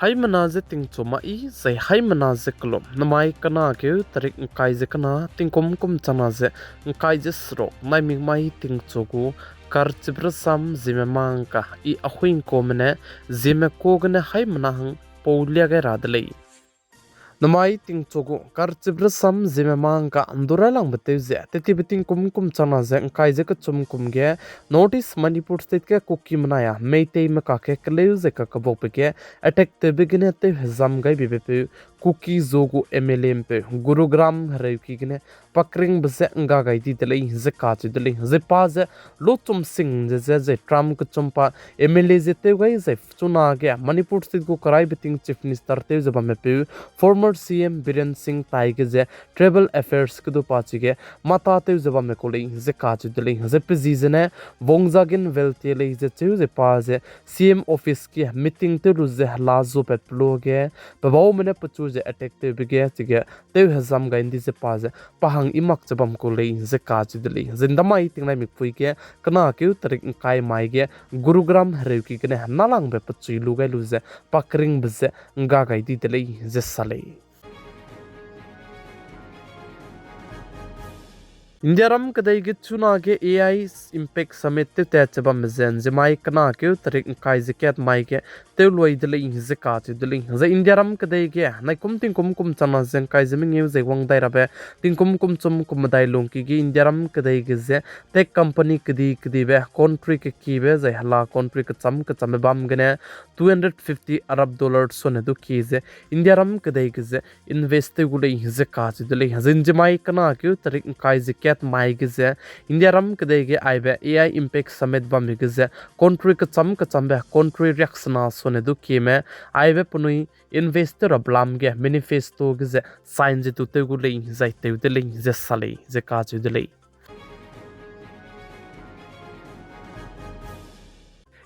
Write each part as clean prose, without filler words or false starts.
hai manaze ting choma I zai hai manaze kolom namai kana ke tarik kai je kana ting kum chana je kai je sro nai mi mai ting chogu kar chibra sam Zememanka I ahuin komne Zeme kogne hai manahang paulia ge radlei namai ting chogu kar chibra sam Zememanka andura lang bete je teti biting kum chana je kai je ka kum ge notice Manipur state ke kuki manaya meitei ma ka ke kleu je ka kabok pe ke attack te begine te zam gai bi pe kuki zogu MLM pe Gurugram re ki gine pakring bse nga gai di dele je ka chi dele je pa je lo chum sing je tram ka chumpa MLA je te gai je chuna ge Manipur state ko karai biting chief minister te je ba me pe former CM Biren Singh Taige je travel affairs kudu pachi ge mata te je ba me ko le je ka chi dele je pe zizene Wongzagin welte le je chu je pa je CM office ki meeting te ru je la zo pet plo ge bawo mene pachu je attack te bige chige te hazam ga indi je pa je pahang imak chabam ko le je ka chi dele zindamai tingnai mi pui ke kana ke tarik kai mai ge Gurugram re ki kene nalang be pachu lu ga lu je pakring bze nga ga di dele je sale Indiaram kadai ge chuna ge AI impact summit te chabam zen jemai kana ke tarik kai zikat mai ge te loi dele je ka chi dele je Indiaram kadai ge nai kum chana zen kai jeming eu je wang dai rabe ting kum chum dai long ki ge Indiaram kadai ge je tech company kidi be country ke ki be je hala country ka cham bam gene $250 Arab so ne du ki je Indiaram kadai ge je invest te gule je ka chi dele je jemai kana ke tarik kai zikat mai gize India ram kade ge aibe AI impact summit bam gize country ka cham be country reaction sone du kime aibe punui investor blam ge manifesto gize sign je tu te gu le zai te de le je sale je ka ju de le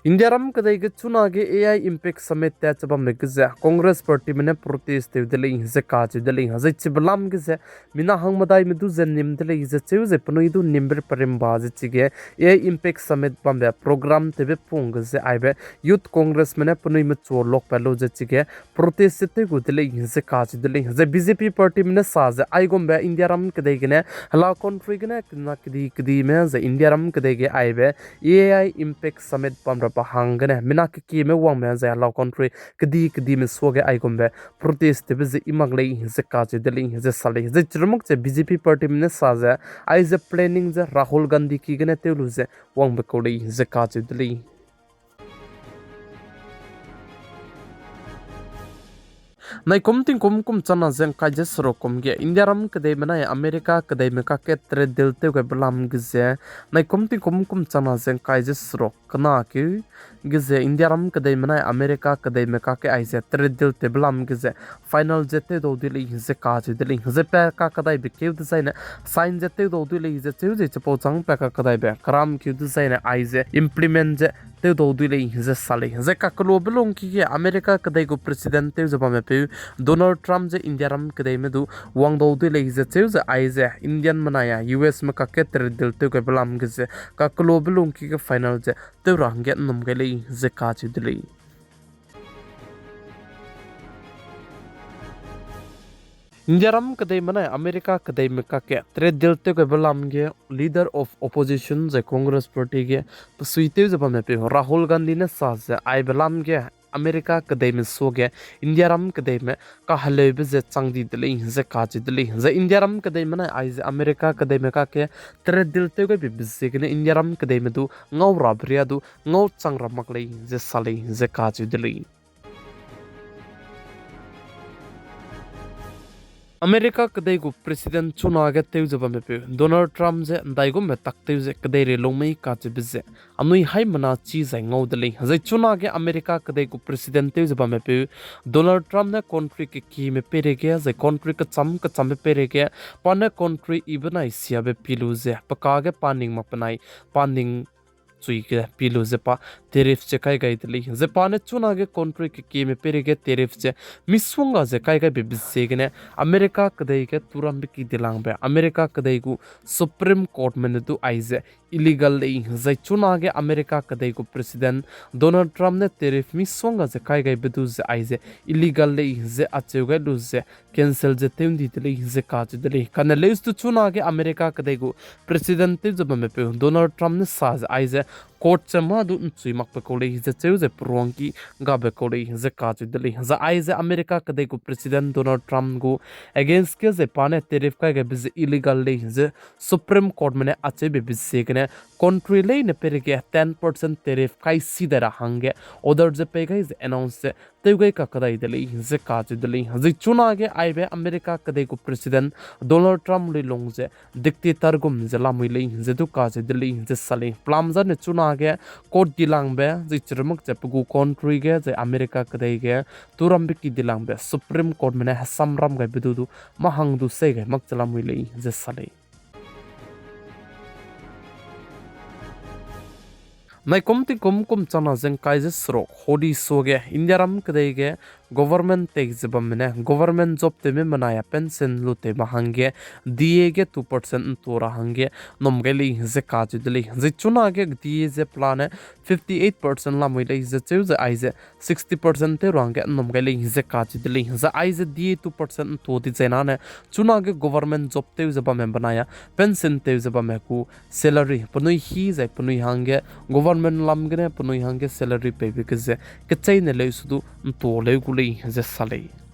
India ram kadai ge chuna ge AI impact summit ta chabam me gize Congress party mene protest te dele je ka ju dele je chiblam gize mina hang madai me du zen nim dele je chu je pnoi du nimber parim ba je chige AI impact summit bam be program te be pung ge aibe youth congress mene pnoi me chor lok palo je chige protest te gu dele je ka ju dele je BJP party mene sa je ai gom be India ram kadai ge ne hala country ge ne na kidi me je India ram kadai ge aibe AI impact summit bam hangane minak ki me wang me za law country kidi me soge ai gombe protest be ze imagle ze ka je deli ze sale ze chirmuk che BJP party me sa za ai ze planning ze Rahul Gandhi ki gane te lu ze wang be ko ze ka je deli nai kum chana zen ka je sro kum ge India ram kadai mana America kadai me ka ke tre dil te ge blam gize nai kum chana zen ka je sro kana ki gize India ram kadai mana America kadai me ka ke ai ze tre dil te blam gize final jete do dili ze ka je dili ze pe ka kadai be ke design sign jete do dili ze chu je chapo chang pe ka kadai be kram ki design ai ze implement je te do dili ze sale ze ka klo belong ki ge America kadai go president te zo ba me pe Donald Trump je India ram kadai me du wang do dili ze chu ze ai ze Indian manaya US me ka ke tre dil te ke blam gize ka klo belong ki ge final je te rang ge num ge le ze ka chu dili India ram kadai mana America kadai me ka ke tre dil te ke balam ge leader of opposition je Congress party ge suite je ba me pe Rahul Gandhi ne sa je ai balam ge America kadai me so ge India ram kadai me ka hale be je changdi dile je ka chi dile je India ram kadai mana ai je America kadai me ka ke tre dil te ge bi je ge India ram kadai me du ngau ra bria du ngau chang ra mak le je sale je ka chi dile America kadai go president chuna ga teu jaba me pe Donald Trump je dai go me tak teu je kadai re longmei ka che bize anui hai mana chi zai ngau dele je chuna ge America kadai go president teu jaba me pe Donald Trump na country ke ki me pere ge je country ka cham pere ge pana country ibana isia be pilu je paka ge paning ma panai paning chui ke pilu je pa tariff che kai gai dili Japan chuna ge country ke me pere ge tariff che miswanga je kai gai bibse ge ne America kadai ge turam ki dilang be America kadai gu Supreme Court men du aize illegal lei zai chuna ge America kadai gu president Donald Trump ne tariff miswanga je kai gai bedu je aize illegal lei je acheu ge du je cancel je tem di dili je ka je dili kan le stu chuna ge America kadai gu president te job me pe Donald Trump ne sa aize court chama du chui mak pe ko le je cheu je prong ki ga be ko le je ka je dili za aize America kadai gu president Donald Trump gu against ke je pane tariff kai ge biz illegal lei je Supreme Court mene ache be biz se ne country lei ne per ge 10% tariff kai sidara hange other je pe guys announce te gai ka kadai dili je ka je dili je chuna ge ai be America kadai gu president Donald Trump le long je dictator gum je la mui le je du ka je dili je sale plam za ne chuna ge court dilang be je chirmuk je pu country ge je America kadai ge turam bi ki dilang be Supreme Court mene samram gai bidu du mahang du se ge mak chala mui le je sale nai kum chana jeng kai je sro hodi soge indiaram kadai ge government tax jabam mene government job te me manaya pension lu te mahange die ge 2% tora hange nom ge li je ka ju dili je chuna ge die je plan 58% la moi le je cheu je ai je 60% te rang ge nom ge li je ka ju dili je ai je die 2% to di jena ne chuna ge government job te jabam me banaya pension te jabam me ku salary punui hi je punui hange government lam ge punui hange salary pe bi ge ke chai ne le su du to le gu le je sale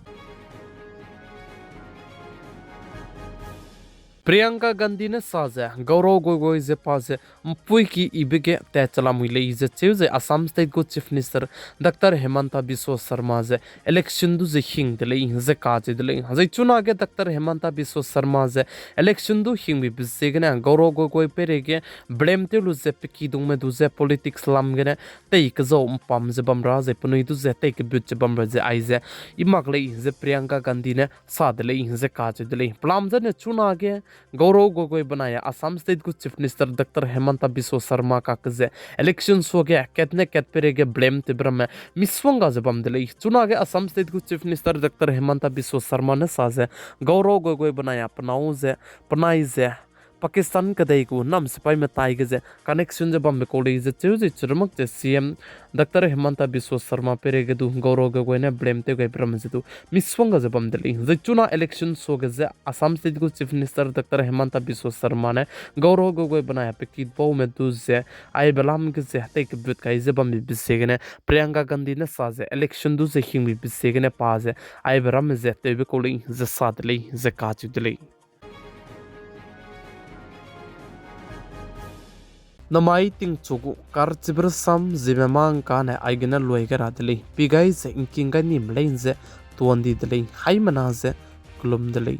Priyanka Gandhi ne saze Gaurav Gogoi je paze mpui ki ibege te chala muile je cheuze Assam State go Chief Minister Dr. Hemanta Biswa Sarma je election du je hing de le je ka je de le je chuna ge Dr. Hemanta Biswa Sarma je election du hing bi bise ge na Gaurav Gogoi pere ge blame te lu je piki dung me du je politics lam ge ne te ik zo pam je bamra je punui du je te ke but je bamra je ai je imak le je Priyanka Gandhi ne sa de le je ka je de le plam je ne chuna ge Gaurav Gogoi banaya Assam State को Chief Minister Dr. Hemanta Biswa Sarma का कज़े elections हो गया कितने पेरे के blame तिब्रम में मिसवंगा जबम दिले चुना गया Assam State को Chief Minister Dr. Hemanta Biswa Sarma ने साजे Gaurav Gogoi बनाया पनाई Pakistan kadai ku nam sipai me tai ge connection je bam ko le je chu churmak je CM Dr. Hemanta Biswa Sarma pere ge du Gaurav Gogoi ne blame te ge pram je du miswanga je bam deli je chuna election so ge je Assam State ko Chief Minister Dr. Hemanta Biswa Sarma ne Gaurav Gogoi banaya pe ki bo me du je ai belam ge je te ke but kai je bam bi se ge ne Priyanka Gandhi ne sa je election du je hing bi se ge ne pa je ai beram je te be ko le je sa deli je ka chu deli Namai ting chogu kar chibr sam Zememankanews aigena loigera dili pigai ze inkinga nim leinze tuandi dili haimana ze klum dili